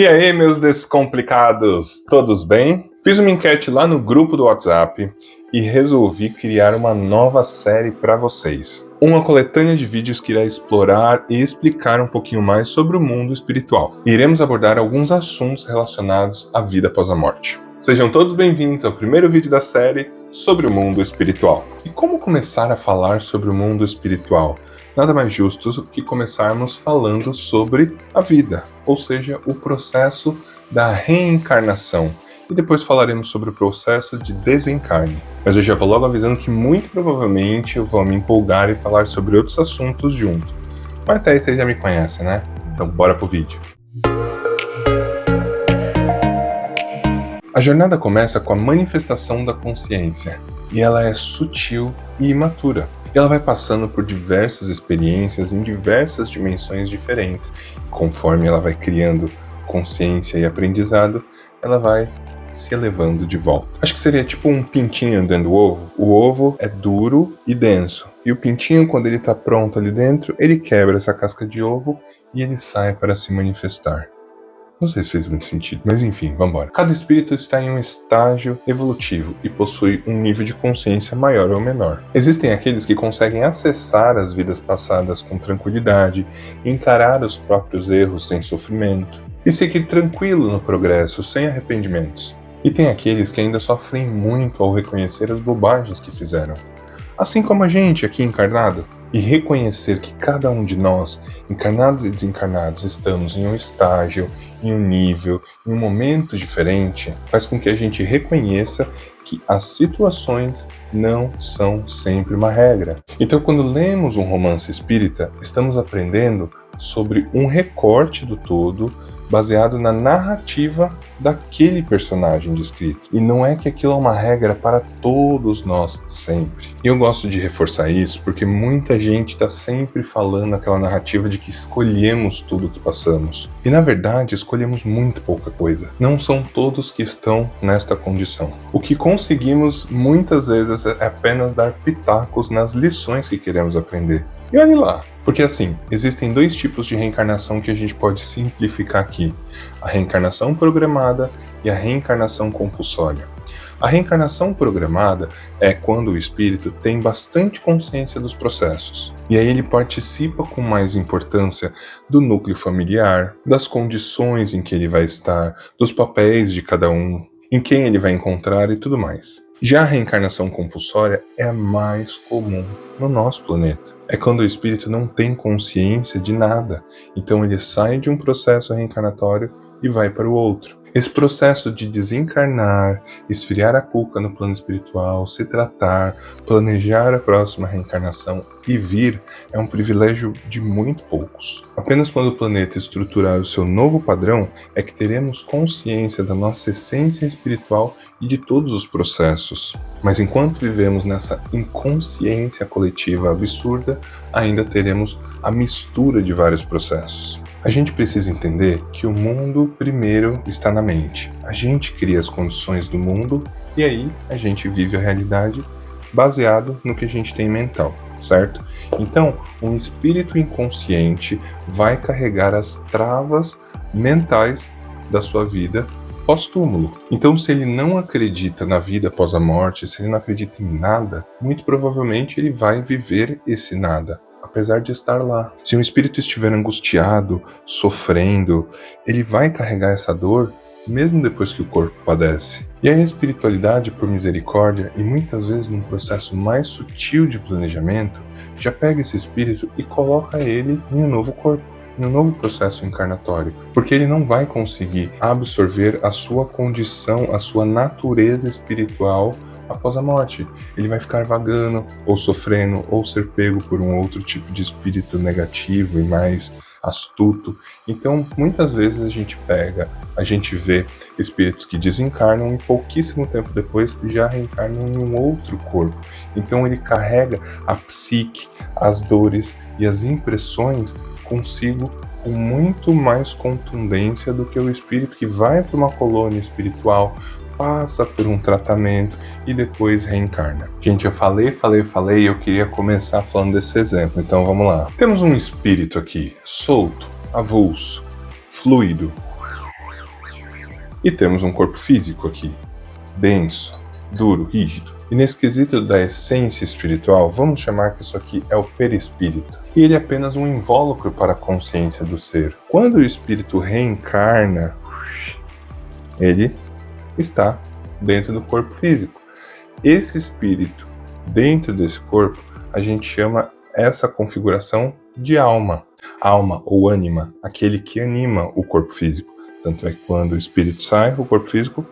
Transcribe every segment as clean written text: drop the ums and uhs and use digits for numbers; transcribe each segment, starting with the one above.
E aí, meus descomplicados, todos bem? Fiz uma enquete lá no grupo do WhatsApp e resolvi criar uma nova série para vocês. Uma coletânea de vídeos que irá explorar e explicar um pouquinho mais sobre o mundo espiritual. Iremos abordar alguns assuntos relacionados à vida após a morte. Sejam todos bem-vindos ao primeiro vídeo da série sobre o mundo espiritual. E como começar a falar sobre o mundo espiritual? Nada mais justo do que começarmos falando sobre a vida, ou seja, o processo da reencarnação. E depois falaremos sobre o processo de desencarne. Mas eu já vou logo avisando que muito provavelmente eu vou me empolgar e falar sobre outros assuntos junto. Mas até aí vocês já me conhecem, né? Então bora pro vídeo. A jornada começa com a manifestação da consciência, e ela é sutil e imatura. E ela vai passando por diversas experiências em diversas dimensões diferentes. Conforme ela vai criando consciência e aprendizado, ela vai se elevando de volta. Acho que seria tipo um pintinho dentro do ovo. O ovo é duro e denso. E o pintinho, quando ele está pronto ali dentro, ele quebra essa casca de ovo e ele sai para se manifestar. Não sei se fez muito sentido, mas enfim, vambora. Cada espírito está em um estágio evolutivo e possui um nível de consciência maior ou menor. Existem aqueles que conseguem acessar as vidas passadas com tranquilidade, encarar os próprios erros sem sofrimento e seguir tranquilo no progresso, sem arrependimentos. E tem aqueles que ainda sofrem muito ao reconhecer as bobagens que fizeram. Assim como a gente aqui encarnado. E reconhecer que cada um de nós, encarnados e desencarnados, estamos em um estágio, em um nível, em um momento diferente, faz com que a gente reconheça que as situações não são sempre uma regra. Então, quando lemos um romance espírita, estamos aprendendo sobre um recorte do todo, baseado na narrativa daquele personagem descrito. E não é que aquilo é uma regra para todos nós sempre. E eu gosto de reforçar isso porque muita gente está sempre falando aquela narrativa de que escolhemos tudo que passamos. E na verdade escolhemos muito pouca coisa. Não são todos que estão nesta condição. O que conseguimos muitas vezes é apenas dar pitacos nas lições que queremos aprender. E olhe lá, porque assim, existem dois tipos de reencarnação que a gente pode simplificar aqui. A reencarnação programada e a reencarnação compulsória. A reencarnação programada é quando o espírito tem bastante consciência dos processos. E aí ele participa com mais importância do núcleo familiar, das condições em que ele vai estar, dos papéis de cada um, em quem ele vai encontrar e tudo mais. Já a reencarnação compulsória é a mais comum no nosso planeta. É quando o espírito não tem consciência de nada, então ele sai de um processo reencarnatório e vai para o outro. Esse processo de desencarnar, esfriar a cuca no plano espiritual, se tratar, planejar a próxima reencarnação e vir é um privilégio de muito poucos. Apenas quando o planeta estruturar o seu novo padrão é que teremos consciência da nossa essência espiritual e de todos os processos. Mas enquanto vivemos nessa inconsciência coletiva absurda, ainda teremos a mistura de vários processos. A gente precisa entender que o mundo primeiro está na mente. A gente cria as condições do mundo e aí a gente vive a realidade baseado no que a gente tem mental, certo? Então, um espírito inconsciente vai carregar as travas mentais da sua vida pós-túmulo. Então, se ele não acredita na vida após a morte, se ele não acredita em nada, muito provavelmente ele vai viver esse nada. Apesar de estar lá. Se um espírito estiver angustiado, sofrendo, ele vai carregar essa dor mesmo depois que o corpo padece. E a espiritualidade, por misericórdia, e muitas vezes num processo mais sutil de planejamento, já pega esse espírito e coloca ele em um novo corpo, em um novo processo encarnatório, porque ele não vai conseguir absorver a sua condição, a sua natureza espiritual após a morte. Ele vai ficar vagando, ou sofrendo, ou ser pego por um outro tipo de espírito negativo e mais astuto. Então, muitas vezes a gente vê espíritos que desencarnam e pouquíssimo tempo depois já reencarnam em um outro corpo. Então ele carrega a psique, as dores e as impressões consigo com muito mais contundência do que o espírito que vai para uma colônia espiritual, passa por um tratamento e depois reencarna. Gente, eu falei, e eu queria começar falando desse exemplo, então vamos lá. Temos um espírito aqui, solto, avulso, fluido, E temos um corpo físico aqui, denso, duro, rígido. E nesse quesito da essência espiritual, vamos chamar que isso aqui é o perispírito. E ele é apenas um invólucro para a consciência do ser. Quando o espírito reencarna, ele está dentro do corpo físico. Esse espírito dentro desse corpo, a gente chama essa configuração de alma. Alma ou ânima, aquele que anima o corpo físico. Tanto é que quando o espírito sai, o corpo físico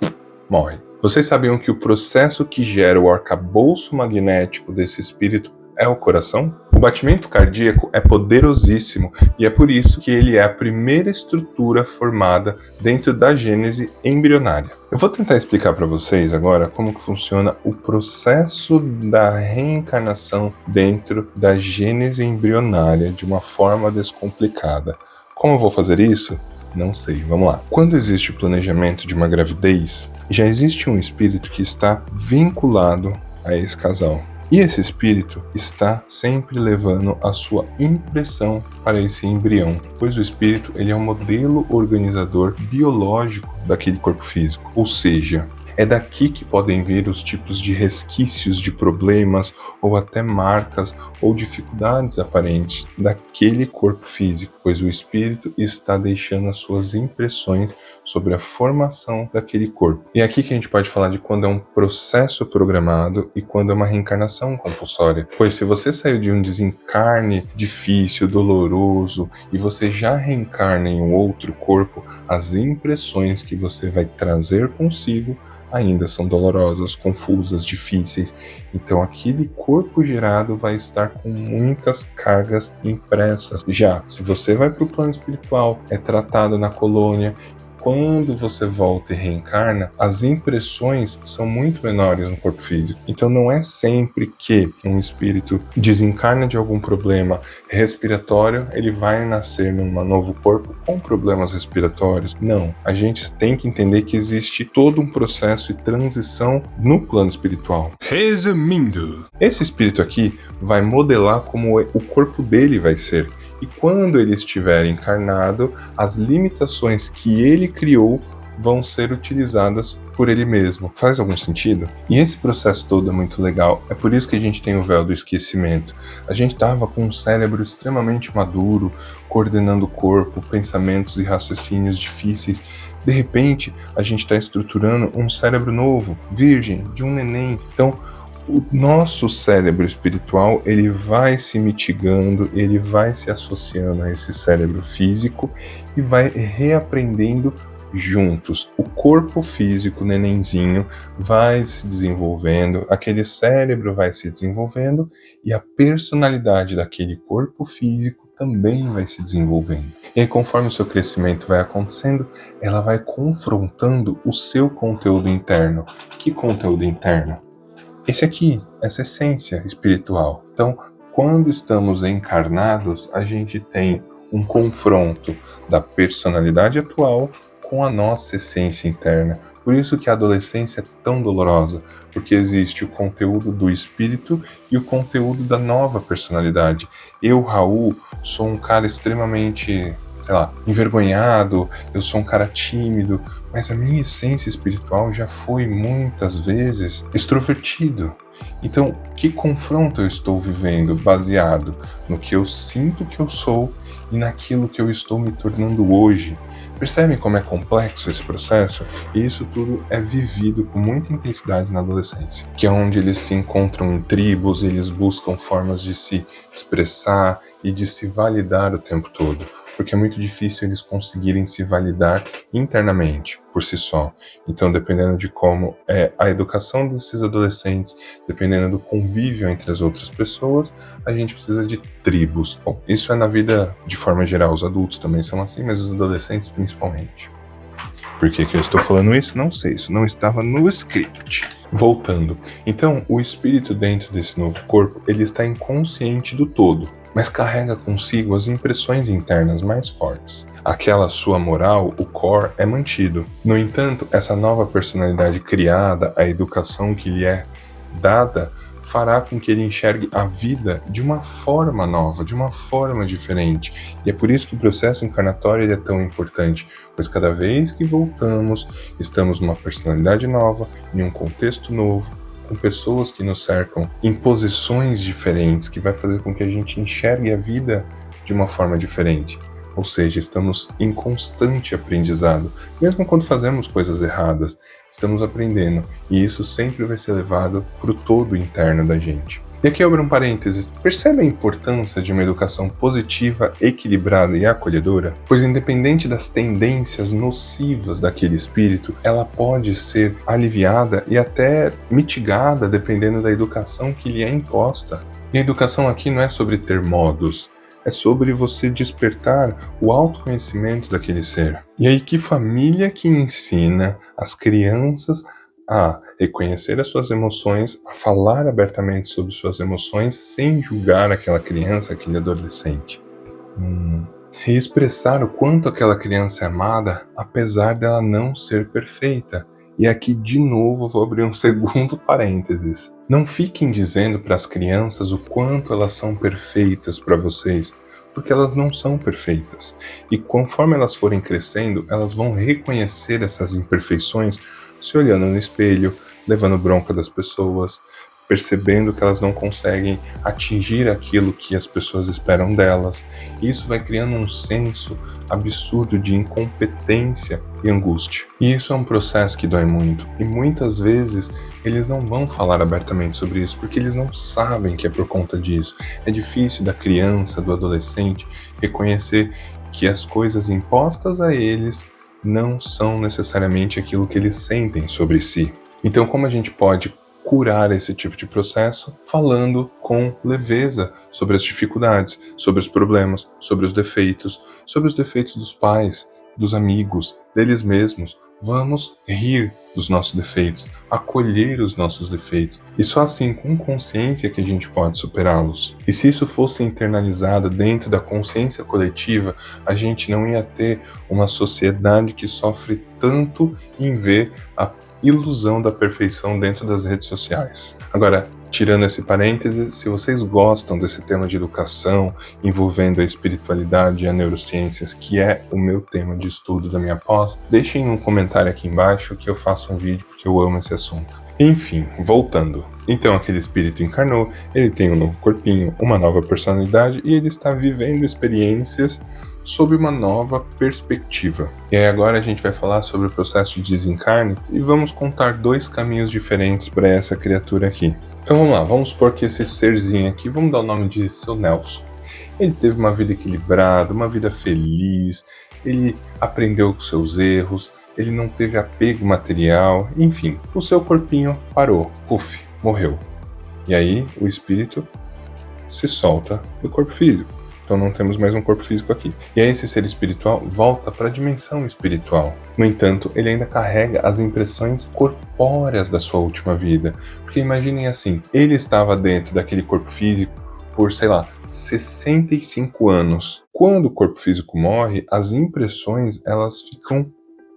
morre. Vocês sabiam que o processo que gera o arcabouço magnético desse espírito é o coração? O batimento cardíaco é poderosíssimo e é por isso que ele é a primeira estrutura formada dentro da gênese embrionária. Eu vou tentar explicar para vocês agora como que funciona o processo da reencarnação dentro da gênese embrionária de uma forma descomplicada. Como eu vou fazer isso? Não sei, vamos lá. Quando existe o planejamento de uma gravidez, já existe um espírito que está vinculado a esse casal. E esse espírito está sempre levando a sua impressão para esse embrião, pois o espírito ele é um modelo organizador biológico daquele corpo físico, ou seja, é daqui que podem vir os tipos de resquícios de problemas ou até marcas ou dificuldades aparentes daquele corpo físico, pois o espírito está deixando as suas impressões sobre a formação daquele corpo. E é aqui que a gente pode falar de quando é um processo programado e quando é uma reencarnação compulsória. Pois se você saiu de um desencarne difícil, doloroso, e você já reencarna em um outro corpo, as impressões que você vai trazer consigo ainda são dolorosas, confusas, difíceis. Então aquele corpo gerado vai estar com muitas cargas impressas. Já se você vai para o plano espiritual, é tratado na colônia, quando você volta e reencarna, as impressões são muito menores no corpo físico. Então não é sempre que um espírito desencarna de algum problema respiratório, ele vai nascer num novo corpo com problemas respiratórios. Não, a gente tem que entender que existe todo um processo de transição no plano espiritual. Resumindo, esse espírito aqui vai modelar como o corpo dele vai ser. E quando ele estiver encarnado, as limitações que ele criou vão ser utilizadas por ele mesmo. Faz algum sentido? E esse processo todo é muito legal. É por isso que a gente tem o véu do esquecimento. A gente estava com um cérebro extremamente maduro, coordenando o corpo, pensamentos e raciocínios difíceis. De repente, a gente está estruturando um cérebro novo, virgem, de um neném. Então, o nosso cérebro espiritual, ele vai se mitigando, ele vai se associando a esse cérebro físico e vai reaprendendo juntos. O corpo físico, nenenzinho, vai se desenvolvendo, aquele cérebro vai se desenvolvendo e a personalidade daquele corpo físico também vai se desenvolvendo. E aí, conforme o seu crescimento vai acontecendo, ela vai confrontando o seu conteúdo interno. Que conteúdo interno? Esse aqui, essa essência espiritual. Então, quando estamos encarnados, a gente tem um confronto da personalidade atual com a nossa essência interna. Por isso que a adolescência é tão dolorosa, porque existe o conteúdo do espírito e o conteúdo da nova personalidade. Eu, Raul, sou um cara extremamente, envergonhado, eu sou um cara tímido, mas a minha essência espiritual já foi muitas vezes extrovertido. Então, que confronto eu estou vivendo baseado no que eu sinto que eu sou e naquilo que eu estou me tornando hoje? Percebem como é complexo esse processo? E isso tudo é vivido com muita intensidade na adolescência, que é onde eles se encontram em tribos, eles buscam formas de se expressar e de se validar o tempo todo. Porque é muito difícil eles conseguirem se validar internamente, por si só. Então, dependendo de como é a educação desses adolescentes, dependendo do convívio entre as outras pessoas, a gente precisa de tribos. Bom, isso é na vida de forma geral, os adultos também são assim, mas os adolescentes principalmente. Por que eu estou falando isso? Não sei, isso não estava no script. Voltando, então o espírito dentro desse novo corpo, ele está inconsciente do todo, mas carrega consigo as impressões internas mais fortes. Aquela sua moral, o core, é mantido. No entanto, essa nova personalidade criada, a educação que lhe é dada, fará com que ele enxergue a vida de uma forma nova, de uma forma diferente. E é por isso que o processo encarnatório ele é tão importante, pois cada vez que voltamos, estamos numa personalidade nova, em um contexto novo, com pessoas que nos cercam, em posições diferentes, que vai fazer com que a gente enxergue a vida de uma forma diferente. Ou seja, estamos em constante aprendizado. Mesmo quando fazemos coisas erradas, estamos aprendendo. E isso sempre vai ser levado para o todo interno da gente. E aqui eu abro um parênteses. Percebe a importância de uma educação positiva, equilibrada e acolhedora? Pois independente das tendências nocivas daquele espírito, ela pode ser aliviada e até mitigada dependendo da educação que lhe é imposta. E a educação aqui não é sobre ter modos, é sobre você despertar o autoconhecimento daquele ser. E aí, que família que ensina as crianças a reconhecer as suas emoções, a falar abertamente sobre suas emoções, sem julgar aquela criança, aquele adolescente? E expressar o quanto aquela criança é amada, apesar dela não ser perfeita. E aqui, de novo, vou abrir um segundo parênteses. Não fiquem dizendo para as crianças o quanto elas são perfeitas para vocês, porque elas não são perfeitas. E conforme elas forem crescendo, elas vão reconhecer essas imperfeições se olhando no espelho, levando bronca das pessoas, percebendo que elas não conseguem atingir aquilo que as pessoas esperam delas. E isso vai criando um senso absurdo de incompetência e angústia. E isso é um processo que dói muito. E muitas vezes eles não vão falar abertamente sobre isso, porque eles não sabem que é por conta disso. É difícil da criança, do adolescente, reconhecer que as coisas impostas a eles não são necessariamente aquilo que eles sentem sobre si. Então, como a gente pode curar esse tipo de processo? Falando com leveza sobre as dificuldades, sobre os problemas, sobre os defeitos dos pais, dos amigos, deles mesmos. Vamos rir dos nossos defeitos, acolher os nossos defeitos. E só assim, com consciência, que a gente pode superá-los. E se isso fosse internalizado dentro da consciência coletiva, a gente não ia ter uma sociedade que sofre tanto em ver a ilusão da perfeição dentro das redes sociais. Agora, tirando esse parêntese, se vocês gostam desse tema de educação envolvendo a espiritualidade e a neurociências, que é o meu tema de estudo da minha pós, deixem um comentário aqui embaixo que eu faço um vídeo porque eu amo esse assunto. Enfim, voltando. Então aquele espírito encarnou, ele tem um novo corpinho, uma nova personalidade e ele está vivendo experiências sob uma nova perspectiva. E aí agora a gente vai falar sobre o processo de desencarne e vamos contar dois caminhos diferentes para essa criatura aqui. Então vamos lá, vamos supor que esse serzinho aqui, vamos dar o nome de seu Nelson. Ele teve uma vida equilibrada, uma vida feliz, ele aprendeu com seus erros, ele não teve apego material, enfim, o seu corpinho parou, puf, morreu. E aí o espírito se solta do corpo físico. Então não temos mais um corpo físico aqui. E aí esse ser espiritual volta para a dimensão espiritual. No entanto, ele ainda carrega as impressões corpóreas da sua última vida. Porque imaginem assim, ele estava dentro daquele corpo físico por, 65 anos. Quando o corpo físico morre, as impressões elas ficam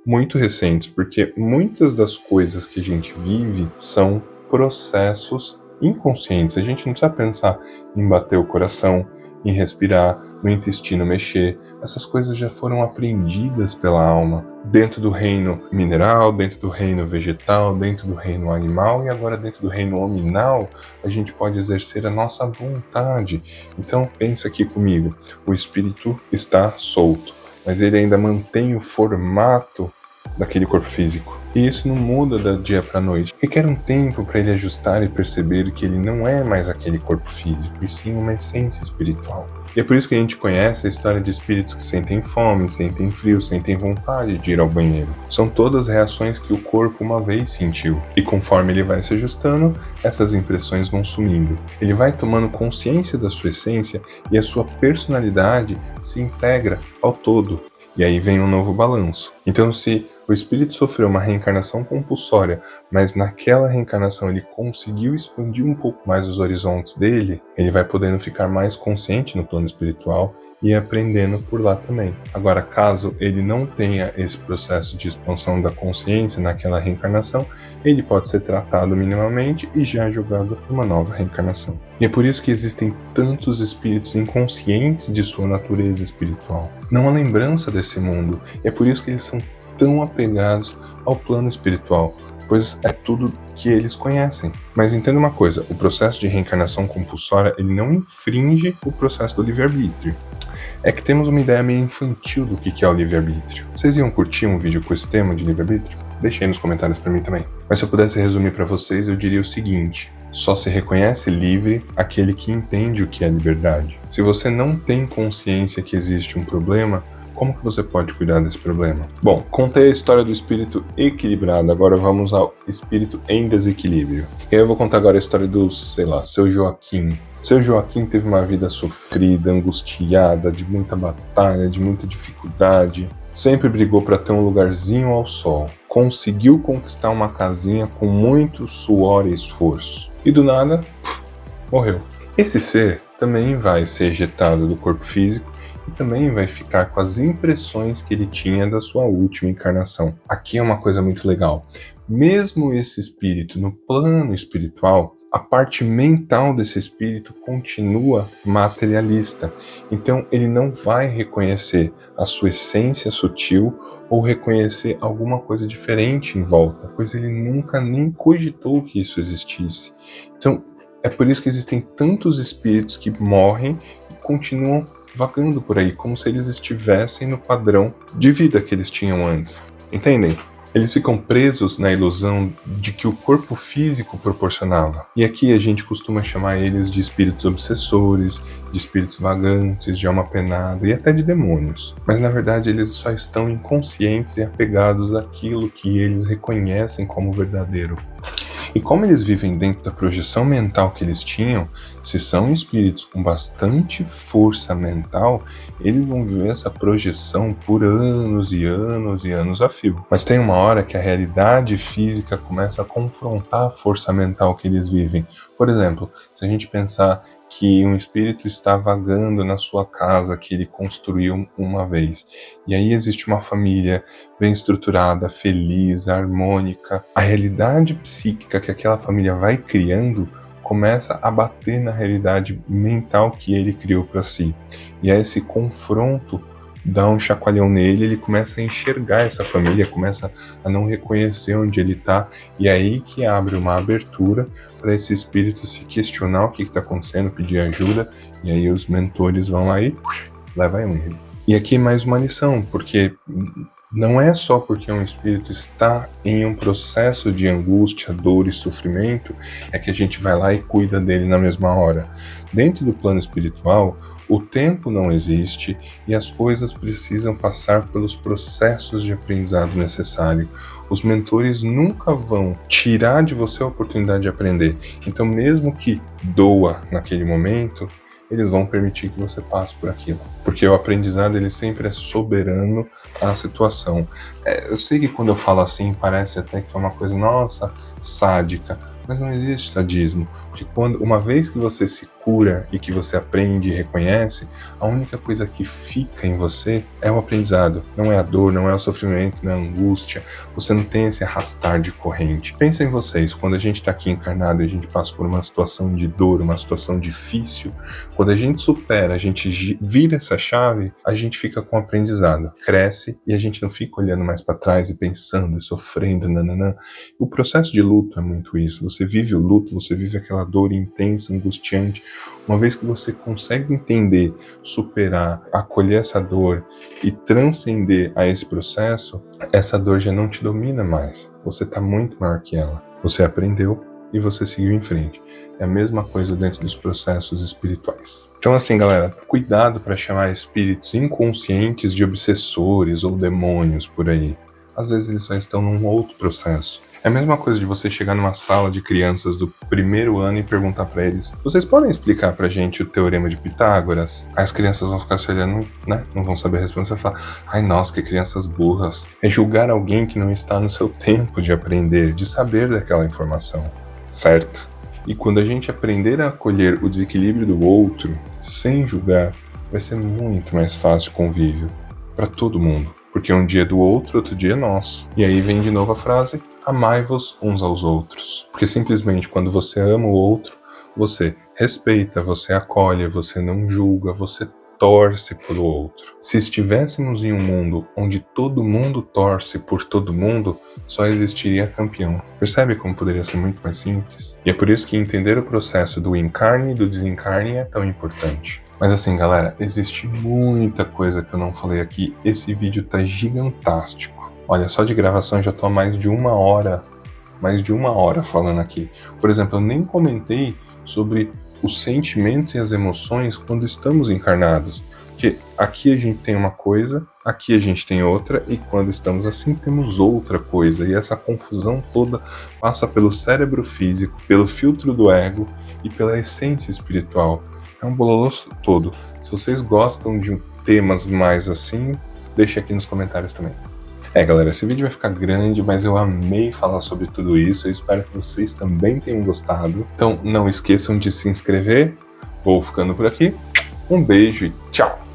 muito recentes, porque muitas das coisas que a gente vive são processos inconscientes. A gente não precisa pensar em bater o coração, em respirar, no intestino mexer. Essas coisas já foram aprendidas pela alma, dentro do reino mineral, dentro do reino vegetal, dentro do reino animal e agora dentro do reino hominal, a gente pode exercer a nossa vontade. Então pensa aqui comigo, o espírito está solto, mas ele ainda mantém o formato daquele corpo físico. E isso não muda da dia para noite. Requer um tempo para ele ajustar e perceber que ele não é mais aquele corpo físico, e sim uma essência espiritual. E é por isso que a gente conhece a história de espíritos que sentem fome, sentem frio, sentem vontade de ir ao banheiro. São todas reações que o corpo uma vez sentiu. E conforme ele vai se ajustando, essas impressões vão sumindo. Ele vai tomando consciência da sua essência e a sua personalidade se integra ao todo. E aí vem um novo balanço. Então, se o o espírito sofreu uma reencarnação compulsória, mas naquela reencarnação ele conseguiu expandir um pouco mais os horizontes dele, ele vai podendo ficar mais consciente no plano espiritual e aprendendo por lá também. Agora, caso ele não tenha esse processo de expansão da consciência naquela reencarnação, ele pode ser tratado minimamente e já julgado para uma nova reencarnação. E é por isso que existem tantos espíritos inconscientes de sua natureza espiritual, não a lembrança desse mundo. E é por isso que eles são tão apegados ao plano espiritual, pois é tudo que eles conhecem. Mas entenda uma coisa, o processo de reencarnação compulsória ele não infringe o processo do livre-arbítrio. É que temos uma ideia meio infantil do que é o livre-arbítrio. Vocês iam curtir um vídeo com esse tema de livre-arbítrio? Deixem aí nos comentários para mim também. Mas se eu pudesse resumir para vocês, eu diria o seguinte: só se reconhece livre aquele que entende o que é liberdade. Se você não tem consciência que existe um problema, como que você pode cuidar desse problema? Bom, contei a história do espírito equilibrado, agora vamos ao espírito em desequilíbrio. E aí eu vou contar agora a história do, seu Joaquim. Seu Joaquim teve uma vida sofrida, angustiada, de muita batalha, de muita dificuldade. Sempre brigou para ter um lugarzinho ao sol. Conseguiu conquistar uma casinha com muito suor e esforço. E do nada, morreu. Esse ser também vai ser ejetado do corpo físico e também vai ficar com as impressões que ele tinha da sua última encarnação. Aqui é uma coisa muito legal. Mesmo esse espírito no plano espiritual, a parte mental desse espírito continua materialista. Então ele não vai reconhecer a sua essência sutil ou reconhecer alguma coisa diferente em volta, pois ele nunca nem cogitou que isso existisse. Então é por isso que existem tantos espíritos que morrem e continuam vagando por aí, como se eles estivessem no padrão de vida que eles tinham antes. Entendem? Eles ficam presos na ilusão de que o corpo físico proporcionava. E aqui a gente costuma chamar eles de espíritos obsessores, de espíritos vagantes, de alma penada e até de demônios. Mas na verdade eles só estão inconscientes e apegados àquilo que eles reconhecem como verdadeiro. E como eles vivem dentro da projeção mental que eles tinham, se são espíritos com bastante força mental, eles vão viver essa projeção por anos e anos e anos a fio. Mas tem uma hora que a realidade física começa a confrontar a força mental que eles vivem. Por exemplo, se a gente pensar que um espírito está vagando na sua casa que ele construiu uma vez. E aí existe uma família bem estruturada, feliz, harmônica. A realidade psíquica que aquela família vai criando começa a bater na realidade mental que ele criou para si. E aí esse confronto dá um chacoalhão nele, ele começa a enxergar essa família, começa a não reconhecer onde ele está, e é aí que abre uma abertura para esse espírito se questionar o que está acontecendo, pedir ajuda, e aí os mentores vão lá e levam ele. E aqui mais uma lição, porque não é só porque um espírito está em um processo de angústia, dor e sofrimento, é que a gente vai lá e cuida dele na mesma hora. Dentro do plano espiritual, o tempo não existe e as coisas precisam passar pelos processos de aprendizado necessário. Os mentores nunca vão tirar de você a oportunidade de aprender. Então, mesmo que doa naquele momento, eles vão permitir que você passe por aquilo. Porque o aprendizado ele sempre é soberano à situação. Eu sei que quando eu falo assim, parece até que é uma coisa, nossa, sádica. Mas não existe sadismo. Porque uma vez que você se cura e que você aprende e reconhece, a única coisa que fica em você é o aprendizado. Não é a dor, não é o sofrimento, não é a angústia. Você não tem esse arrastar de corrente. Pensa em vocês, quando a gente está aqui encarnado e a gente passa por uma situação de dor, uma situação difícil, quando a gente supera, a gente vira essa chave, a gente fica com aprendizado. Cresce e a gente não fica olhando mais para trás e pensando e sofrendo, nananã. O processo de luto é muito isso. Você vive o luto, você vive aquela dor intensa, angustiante. Uma vez que você consegue entender, superar, acolher essa dor e transcender a esse processo, essa dor já não te domina mais. Você está muito maior que ela. Você aprendeu e você seguiu em frente. É a mesma coisa dentro dos processos espirituais. Então assim, galera, cuidado para chamar espíritos inconscientes de obsessores ou demônios por aí. Às vezes eles só estão num outro processo. É a mesma coisa de você chegar numa sala de crianças do primeiro ano e perguntar pra eles: vocês podem explicar pra gente o Teorema de Pitágoras? Aí as crianças vão ficar se olhando, né? Não vão saber responder. Você vai falar: ai, nossa, que crianças burras. É julgar alguém que não está no seu tempo de aprender, de saber daquela informação, certo? E quando a gente aprender a acolher o desequilíbrio do outro, sem julgar, vai ser muito mais fácil o convívio para todo mundo. Porque um dia é do outro, outro dia é nosso. E aí vem de novo a frase: amai-vos uns aos outros. Porque simplesmente quando você ama o outro, você respeita, você acolhe, você não julga, você torce pelo outro. Se estivéssemos em um mundo onde todo mundo torce por todo mundo, só existiria campeão. Percebe como poderia ser muito mais simples? E é por isso que entender o processo do encarne e do desencarne é tão importante. Mas assim, galera, existe muita coisa que eu não falei aqui. Esse vídeo tá gigantástico. Olha, só de gravação eu já tô há mais de uma hora falando aqui. Por exemplo, eu nem comentei sobre os sentimentos e as emoções quando estamos encarnados. Porque aqui a gente tem uma coisa, aqui a gente tem outra, e quando estamos assim temos outra coisa. E essa confusão toda passa pelo cérebro físico, pelo filtro do ego e pela essência espiritual. É um bololoço todo. Se vocês gostam de temas mais assim, deixe aqui nos comentários também. Galera, esse vídeo vai ficar grande, mas eu amei falar sobre tudo isso. Eu espero que vocês também tenham gostado. Então não esqueçam de se inscrever. Vou ficando por aqui. Um beijo e tchau!